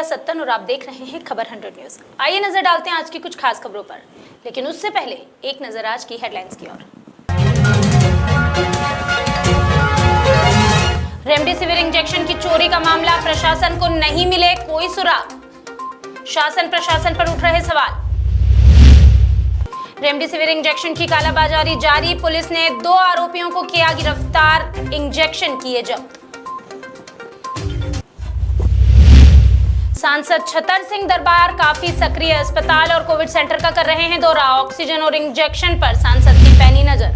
सत्तन और आप देख रहे हैं खबर 100 न्यूज। आइए नजर डालते हैं आज की कुछ खास खबरों पर, लेकिन उससे पहले एक नजर आज की हेडलाइंस की ओर। रेमडेसिविर इंजेक्शन की चोरी का मामला, प्रशासन को नहीं मिले कोई सुराग, शासन प्रशासन पर उठ रहे सवाल। रेमडेसिविर इंजेक्शन की कालाबाजारी जारी, पुलिस ने 2 आरोपियों को किया गिरफ्तार, इंजेक्शन किए जब्त। सांसद छतर सिंह दरबार काफी सक्रिय, अस्पताल और कोविड सेंटर का कर रहे हैं दौरा, ऑक्सीजन और इंजेक्शन पर सांसद की पैनी नजर।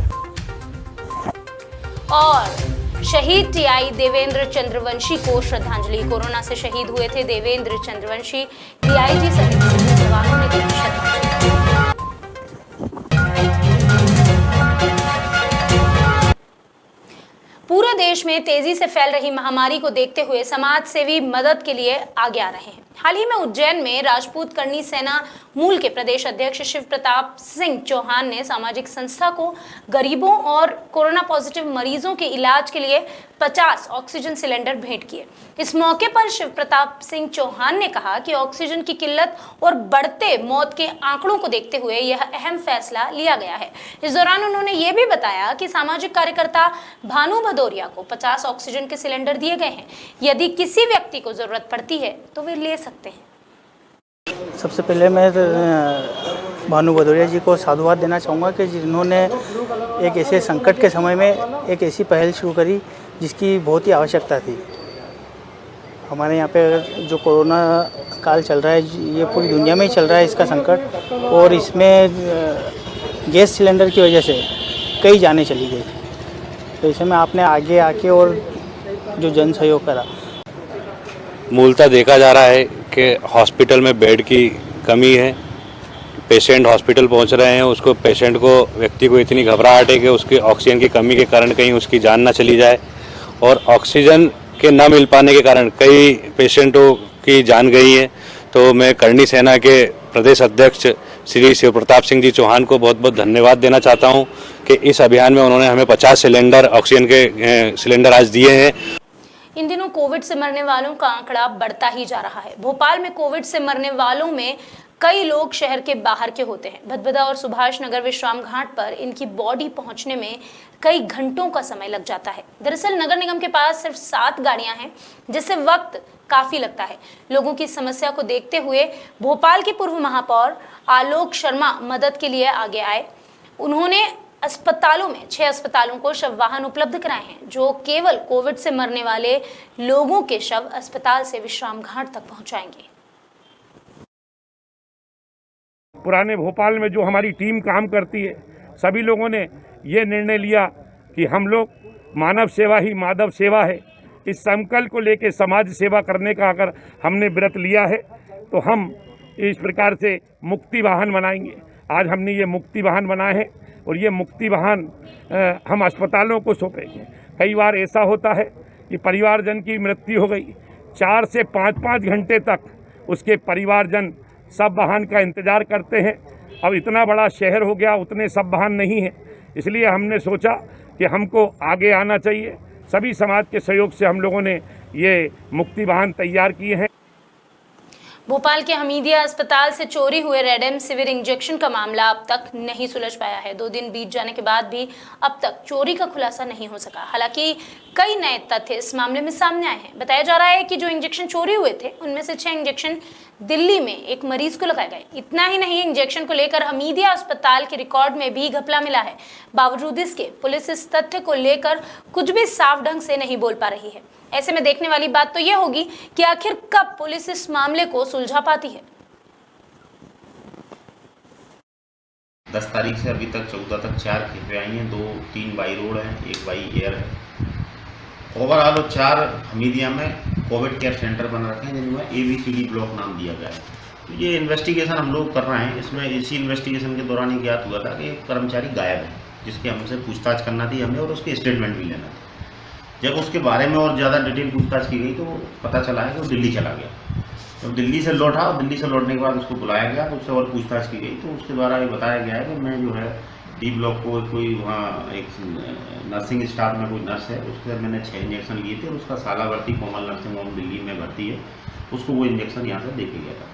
और शहीद टीआई देवेंद्र चंद्रवंशी को श्रद्धांजलि, कोरोना से शहीद हुए थे देवेंद्र चंद्रवंशी, डीआईजी सहित सभी जवानों ने दी श्रद्धांजलि। पूरे देश में तेजी से फैल रही महामारी को देखते हुए समाज सेवी मदद के लिए आगे आ रहे हैं। हाल ही में उज्जैन में राजपूत करनी सेना मूल के प्रदेश अध्यक्ष शिव प्रताप सिंह चौहान ने सामाजिक संस्था को गरीबों और कोरोना पॉजिटिव मरीजों के इलाज के लिए 50 ऑक्सीजन सिलेंडर भेंट किए। इस मौके पर शिव प्रताप सिंह चौहान ने कहा कि ऑक्सीजन की किल्लत और बढ़ते मौत के आंकड़ों को देखते हुए यह अहम फैसला लिया गया है। इस दौरान उन्होंने ये भी बताया कि सामाजिक कार्यकर्ता भानु भदौरिया को 50 ऑक्सीजन के सिलेंडर दिए गए हैं। यदि किसी व्यक्ति को जरूरत पड़ती है तो वे ले सकते हैं। सबसे पहले मैं भानु भदौरिया जी को साधुवाद देना चाहूँगा कि जिन्होंने एक ऐसे संकट के समय में एक ऐसी पहल शुरू करी जिसकी बहुत ही आवश्यकता थी। हमारे यहाँ पे जो कोरोना काल चल रहा है, ये पूरी दुनिया में ही चल रहा है इसका संकट, और इसमें गैस सिलेंडर की वजह से कई जानें चली गई। तो इसमें आपने आगे आके और जो जन सहयोग करा। मूलतः देखा जा रहा है कि हॉस्पिटल में बेड की कमी है, पेशेंट हॉस्पिटल पहुंच रहे हैं, उसको पेशेंट को व्यक्ति को इतनी घबराहट है कि उसकी ऑक्सीजन की कमी के कारण कहीं उसकी जान ना चली जाए, और ऑक्सीजन के न मिल पाने के कारण कई पेशेंटों की जान गई है। तो मैं करनी सेना के प्रदेश अध्यक्ष श्री शिव प्रताप सिंह जी चौहान को बहुत बहुत धन्यवाद देना चाहता हूं कि इस अभियान में उन्होंने हमें 50 सिलेंडर ऑक्सीजन के सिलेंडर आज दिए हैं। इन दिनों कोविड से मरने वालों का आंकड़ा बढ़ता ही जा रहा है। भोपाल में कोविड से मरने वालों में कई लोग शहर के बाहर के होते हैं। भदभदा और सुभाष नगर विश्राम घाट पर इनकी बॉडी पहुंचने में कई घंटों का समय लग जाता है। दरअसल नगर निगम के पास सिर्फ 7 गाड़ियां हैं, जिससे वक्त काफी लगता है। लोगों की समस्या को देखते हुए भोपाल के पूर्व महापौर आलोक शर्मा मदद के लिए आगे आए। उन्होंने अस्पतालों में 6 अस्पतालों को शव वाहन उपलब्ध कराए हैं, जो केवल कोविड से मरने वाले लोगों के शव अस्पताल से विश्राम घाट तक पहुंचाएंगे। पुराने भोपाल में जो हमारी टीम काम करती है, सभी लोगों ने ये निर्णय लिया कि हम लोग मानव सेवा ही माधव सेवा है, इस संकल्प को लेकर समाज सेवा करने का अगर हमने व्रत लिया है तो हम इस प्रकार से मुक्ति वाहन बनाएंगे। आज हमने ये मुक्ति वाहन बनाए हैं और ये मुक्ति वाहन हम अस्पतालों को सौंपेंगे। कई बार ऐसा होता है कि परिवारजन की मृत्यु हो गई, 4 से 5-5 घंटे तक उसके परिवारजन सब वाहन का इंतज़ार करते हैं। अब इतना बड़ा शहर हो गया, उतने सब वाहन नहीं हैं, इसलिए हमने सोचा कि हमको आगे आना चाहिए। सभी समाज के सहयोग से हम लोगों ने ये मुक्ति वाहन तैयार किए हैं। भोपाल के हमीदिया अस्पताल से चोरी हुए रेमडेसिविर इंजेक्शन का मामला अब तक नहीं सुलझ पाया है। 2 दिन बीत जाने के बाद भी अब तक चोरी का खुलासा नहीं हो सका। हालांकि कई नए तथ्य इस मामले में सामने आए हैं। बताया जा रहा है कि जो इंजेक्शन चोरी हुए थे, उनमें से 6 इंजेक्शन दिल्ली में एक मरीज को लगाए गए। इतना ही नहीं, इंजेक्शन को लेकर हमीदिया अस्पताल के रिकॉर्ड में भी घपला मिला है। बावजूद इसके पुलिस इस तथ्य को लेकर कुछ भी साफ ढंग से नहीं बोल पा रही है। ऐसे में देखने वाली बात तो यह होगी कि आखिर कब पुलिस इस मामले को सुलझा पाती है। 10 तारीख से अभी तक 14 तक 4 खेपे आई हैं, 2-3 बाई रोड हैं, 1 बाई एयर है। ओवरऑल 4 हमीदिया में कोविड केयर सेंटर बना रखे हैं, जिनमें ABCD ब्लॉक नाम दिया गया है। तो ये इन्वेस्टिगेशन हम लोग कर रहे हैं। इसमें इसी इन्वेस्टिगेशन के दौरान ये ज्ञात हुआ था कि एक कर्मचारी गायब है, जिसके हमसे पूछताछ करना थी हमें, और उसके स्टेटमेंट भी लेना था। जब उसके बारे में और ज़्यादा डिटेल पूछताछ की गई तो पता चला है कि वो दिल्ली चला गया। जब दिल्ली से लौटा, और दिल्ली से लौटने के बाद उसको बुलाया गया तो उससे और पूछताछ की गई, तो उसके द्वारा ये बताया गया है कि मैं जो है D ब्लॉक को कोई वहाँ एक नर्सिंग स्टाफ में कोई नर्स है, उससे मैंने 6 इंजेक्शन लिए थे, और उसका सालावर्ती कोमल नर्सिंग होम दिल्ली में भर्ती है, उसको वो इंजेक्शन यहाँ से दे के गया था।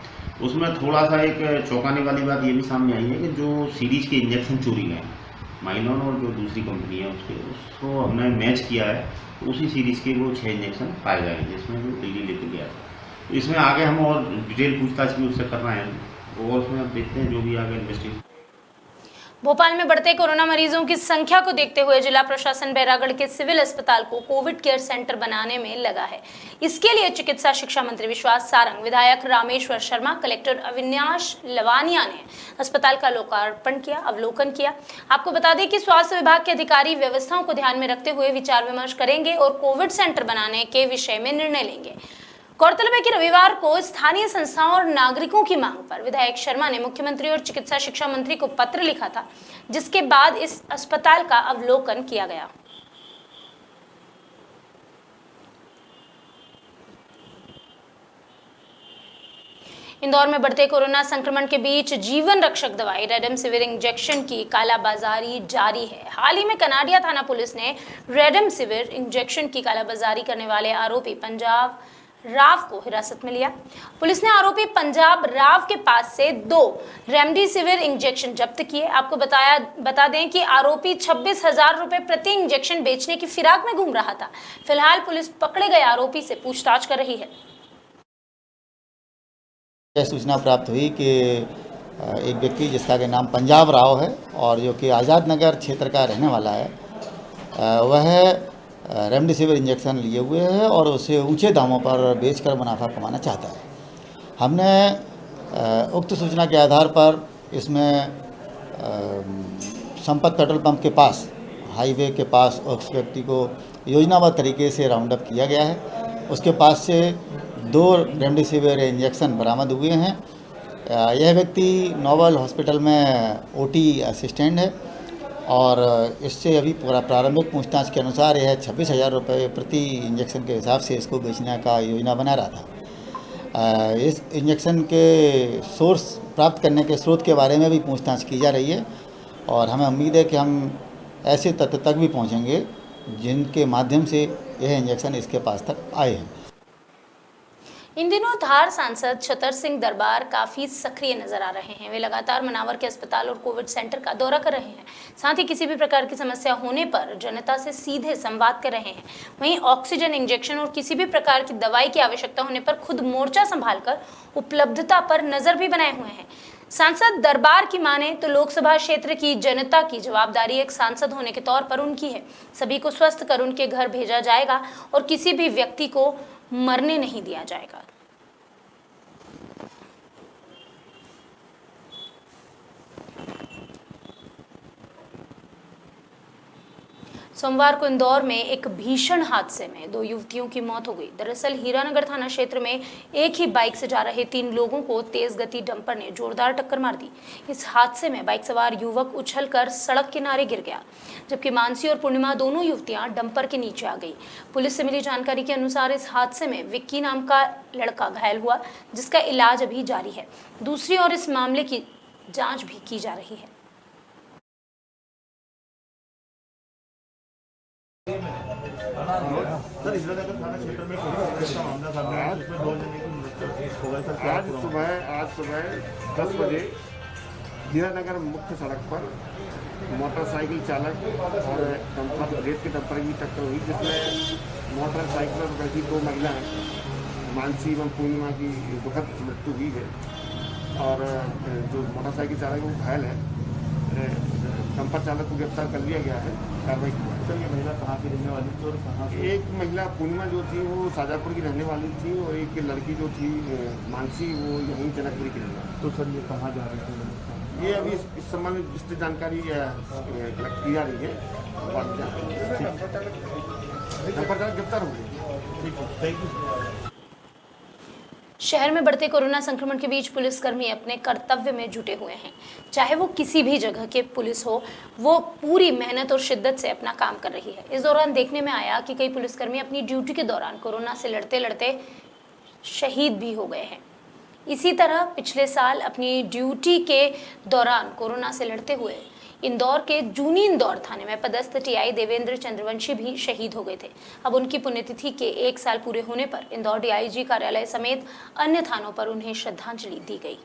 उसमें थोड़ा सा एक चौंकाने वाली बात ये भी सामने आई है कि जो सीरीज के इंजेक्शन चोरी गए हैं माइलॉन और जो दूसरी कंपनी है उसको हमने मैच किया है, तो उसी सीरीज़ के वो 6 इंजेक्शन पाए गए जिसमें वो दिल्ली लेके गया था। तो इसमें आगे हम और डिटेल पूछताछ भी उससे कर रहे हैं और उसमें अब देखते हैं जो भी आगे इन्वेस्टिगेशन। भोपाल में बढ़ते कोरोना मरीजों की संख्या को देखते हुए जिला प्रशासन बैरागढ़ के सिविल अस्पताल को कोविड केयर सेंटर बनाने में लगा है। इसके लिए चिकित्सा शिक्षा मंत्री विश्वास सारंग, विधायक रामेश्वर शर्मा, कलेक्टर अविनाश लवानिया ने अस्पताल का अवलोकन किया। आपको बता दें कि स्वास्थ्य विभाग के अधिकारी व्यवस्थाओं को ध्यान में रखते हुए विचार विमर्श करेंगे और कोविड सेंटर बनाने के विषय में निर्णय लेंगे। गौरतलब है कि रविवार को स्थानीय संस्थाओं और नागरिकों की मांग पर विधायक शर्मा ने मुख्यमंत्री और चिकित्सा शिक्षा मंत्री को पत्र लिखा था, जिसके बाद इस अस्पताल का अवलोकन किया गया। इंदौर में बढ़ते कोरोना संक्रमण के बीच जीवन रक्षक दवाई रेमडेसिविर इंजेक्शन की कालाबाजारी जारी है। हाल ही में कनाडिया थाना पुलिस ने रेमडेसिविर इंजेक्शन की कालाबाजारी करने वाले आरोपी पंजाब राव को हिरासत में लिया। पुलिस ने आरोपी पंजाब राव के पास से 2 रेमडेसिविर इंजेक्शन जब्त किए। आपको बता दें कि आरोपी 26,000 रुपए प्रति इंजेक्शन बेचने की फिराक में घूम रहा था। फिलहाल पुलिस पकड़े गए आरोपी से पूछताछ कर रही है। यह सूचना प्राप्त हुई कि एक व्यक्ति जिसका के नाम पंजाब राव है और जो कि आज़ाद नगर क्षेत्र का रहने वाला है, वह रेमडेसिविर इंजेक्शन लिए हुए है और उसे ऊंचे दामों पर बेचकर मुनाफा कमाना चाहता है। हमने उक्त सूचना के आधार पर इसमें संपत पेट्रोल पंप के पास, हाईवे के पास उस व्यक्ति को योजनाबद्ध तरीके से राउंड अप किया गया है। उसके पास से 2 रेमडेसिविर इंजेक्शन बरामद हुए हैं। यह व्यक्ति नोबल हॉस्पिटल में ओटी असिस्टेंट है और इससे अभी पूरा प्रारंभिक पूछताछ के अनुसार यह 26,000 रुपये प्रति इंजेक्शन के हिसाब से इसको बेचने का योजना बना रहा था। इस इंजेक्शन के सोर्स प्राप्त करने के स्रोत के बारे में भी पूछताछ की जा रही है और हमें उम्मीद है कि हम ऐसे तथ्य तक भी पहुंचेंगे जिनके माध्यम से यह इंजेक्शन इसके पास तक आए हैं। इन दिनों धार सांसद छतर सिंह दरबार काफी सक्रिय नजर आ रहे हैं। वे लगातार मनावर के अस्पताल और कोविड सेंटर का दौरा कर रहे हैं। साथ ही किसी भी प्रकार की समस्या होने पर जनता से सीधे संवाद कर रहे हैं। वहीं ऑक्सीजन इंजेक्शन और किसी भी प्रकार की दवाई की आवश्यकता होने पर खुद मोर्चा संभालकर उपलब्धता पर नजर भी बनाए हुए हैं। सांसद दरबार की माने तो लोकसभा क्षेत्र की जनता की जवाबदारी एक सांसद होने के तौर पर उनकी है। सभी को स्वस्थ कर उनके घर भेजा जाएगा और किसी भी व्यक्ति को मरने नहीं दिया जाएगा। सोमवार को इंदौर में एक भीषण हादसे में 2 युवतियों की मौत हो गई। दरअसल हीरानगर थाना क्षेत्र में एक ही बाइक से जा रहे 3 लोगों को तेज गति डंपर ने जोरदार टक्कर मार दी। इस हादसे में बाइक सवार युवक उछलकर सड़क किनारे गिर गया, जबकि मानसी और पूर्णिमा दोनों युवतियां डंपर के नीचे आ गई। पुलिस से मिली जानकारी के अनुसार इस हादसे में विक्की नाम का लड़का घायल हुआ, जिसका इलाज अभी जारी है। दूसरी ओर इस मामले की जाँच भी की जा रही है। सर, हीरानगर थाना क्षेत्र में कोई मामला सामने आया जिसमें 2 जने की मृत्यु हो गई सर। आज सुबह 10 बजे हीरानगर मुख्य सड़क पर मोटरसाइकिल चालक और डंपर रेत के डंपर की टक्कर हुई, जिसमें मोटरसाइकिल पर बैठी 2 महिलाएं मानसी एवं पूर्णिमा की दुखद मृत्यु हुई है और जो मोटरसाइकिल चालक वो घायल है। डंपर चालक को गिरफ्तार कर लिया गया है, कार्रवाई की। सर, ये महिला कहाँ की रहने वाली थी और कहाँ से? एक महिला पूर्णिमा जो थी वो शाजापुर की रहने वाली थी और एक लड़की जो थी मानसी वो यहीं जनकपुरी की रहने वाली। तो सर, ये कहाँ जा रहे थे? ये अभी इस संबंध में विस्तृत जानकारी कलेक्ट की जा रही है। डंपर चालक गिरफ्तार हो गए। ठीक है, थैंक यू। शहर में बढ़ते कोरोना संक्रमण के बीच पुलिसकर्मी अपने कर्तव्य में जुटे हुए हैं। चाहे वो किसी भी जगह के पुलिस हो, वो पूरी मेहनत और शिद्दत से अपना काम कर रही है। इस दौरान देखने में आया कि कई पुलिसकर्मी अपनी ड्यूटी के दौरान कोरोना से लड़ते लड़ते शहीद भी हो गए हैं। इसी तरह पिछले साल अपनी ड्यूटी के दौरान कोरोना से लड़ते हुए इंदौर के जूनी इंदौर थाने में पदस्थ टीआई देवेंद्र चंद्रवंशी भी शहीद हो गए थे। अब उनकी पुण्यतिथि के 1 साल पूरे होने पर इंदौर डीआईजी कार्यालय समेत अन्य थानों पर उन्हें श्रद्धांजलि दी गई।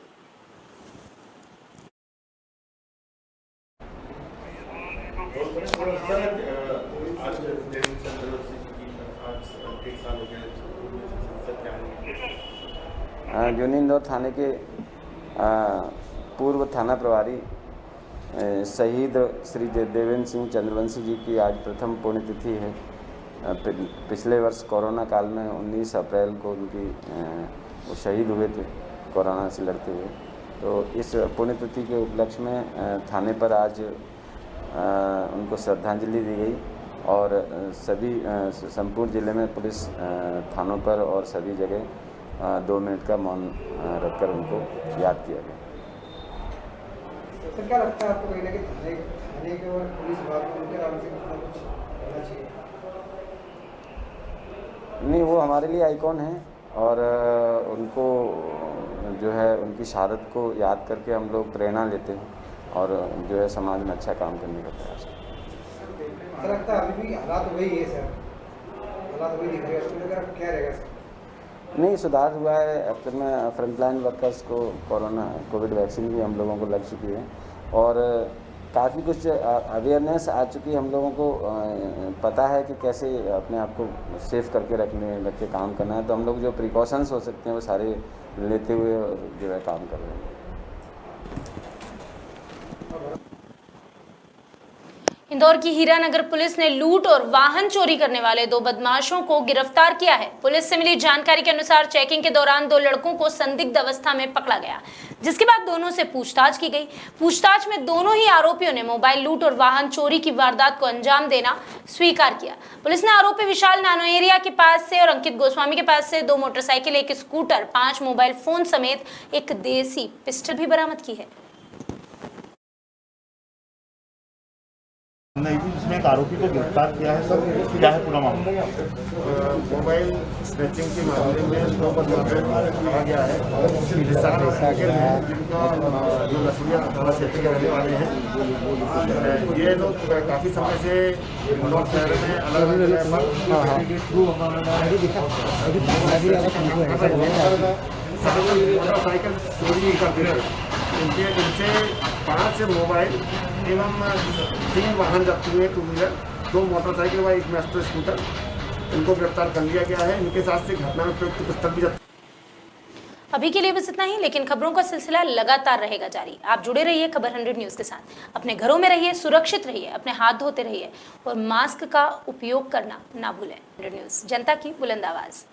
जूनी इंदौर थाने के पूर्व थाना प्रभारी शहीद श्री देवेंद्र सिंह चंद्रवंशी जी की आज प्रथम पुण्यतिथि है। पिछले वर्ष कोरोना काल में 19 अप्रैल को उनकी वो शहीद हुए थे कोरोना से लड़ते हुए। तो इस पुण्यतिथि के उपलक्ष्य में थाने पर आज उनको श्रद्धांजलि दी गई और सभी संपूर्ण जिले में पुलिस थानों पर और सभी जगह 2 मिनट का मौन रखकर उनको याद किया गया। तो क्या लगता है आपको कहीं थाने के और पुलिस विभाग को उनके नाम से कुछ होना चाहिए? नहीं, वो हमारे लिए आइकॉन है और उनको जो है उनकी शहादत को याद करके हम लोग प्रेरणा लेते हैं और जो है समाज में अच्छा काम करने का प्रयास करते हैं। क्या लगता है अभी भी हालात वही है सर? हालात वही दिख रहे हैं, उसको लेकर क्या रहेगा सर? नहीं, सुधार हुआ है। अब तक में फ्रंटलाइन वर्कर्स को कोविड वैक्सीन भी हम लोगों को लग चुकी है और काफ़ी कुछ अवेयरनेस आ चुकी है। हम लोगों को पता है कि कैसे अपने आप को सेफ करके रख के काम करना है। तो हम लोग जो प्रिकॉशंस हो सकते हैं वो सारे लेते हुए जो है काम कर रहे हैं। इंदौर की हीरानगर पुलिस ने लूट और वाहन चोरी करने वाले 2 बदमाशों को गिरफ्तार किया है। पुलिस से मिली जानकारी के अनुसार चेकिंग के दौरान 2 लड़कों को संदिग्ध अवस्था में पकड़ा गया, जिसके बाद दोनों से पूछताछ की गई। पूछताछ में दोनों ही आरोपियों ने मोबाइल लूट और वाहन चोरी की वारदात को अंजाम देना स्वीकार किया। पुलिस ने आरोपी विशाल नानोएरिया के पास से और अंकित गोस्वामी के पास से 2 मोटरसाइकिल, 1 स्कूटर, 5 मोबाइल फोन समेत एक देसी पिस्टल भी बरामद की है। नहीं भी जिसमें एक आरोपी को गिरफ्तार किया है। सर क्या है पूरा मामला? मोबाइल स्नैचिंग के मामले में 2 बदमाशों को पकड़ा गया है। विशाल और अंकित हैं, जिनका जो लसुड़िया थाना क्षेत्र के रहने वाले हैं। ये लोग काफ़ी समय से इंदौर शहर में अलग अलग जगह मोटरसाइकिल चोरी करते हैं। इनसे 5 मोबाइल एवं 3 वाहन जब्त हुए, 2 व्हीलर, 2 मोटरसाइकिल व 1 मास्टर स्कूटर, इनको गिरफ्तार कर लिया गया है। इनके साथ से घटना में प्रयुक्त पिस्टल भी जब्त। अभी के लिए बस इतना ही, लेकिन खबरों का सिलसिला लगातार रहेगा जारी। आप जुड़े रहिए खबर 100 न्यूज़ के साथ। अपने घरों में रहिए, सुरक्षित रहिए, अपने हाथ धोते रहिए और मास्क का उपयोग करना ना भूलें। 100 न्यूज़, जनता की बुलंद आवाज़।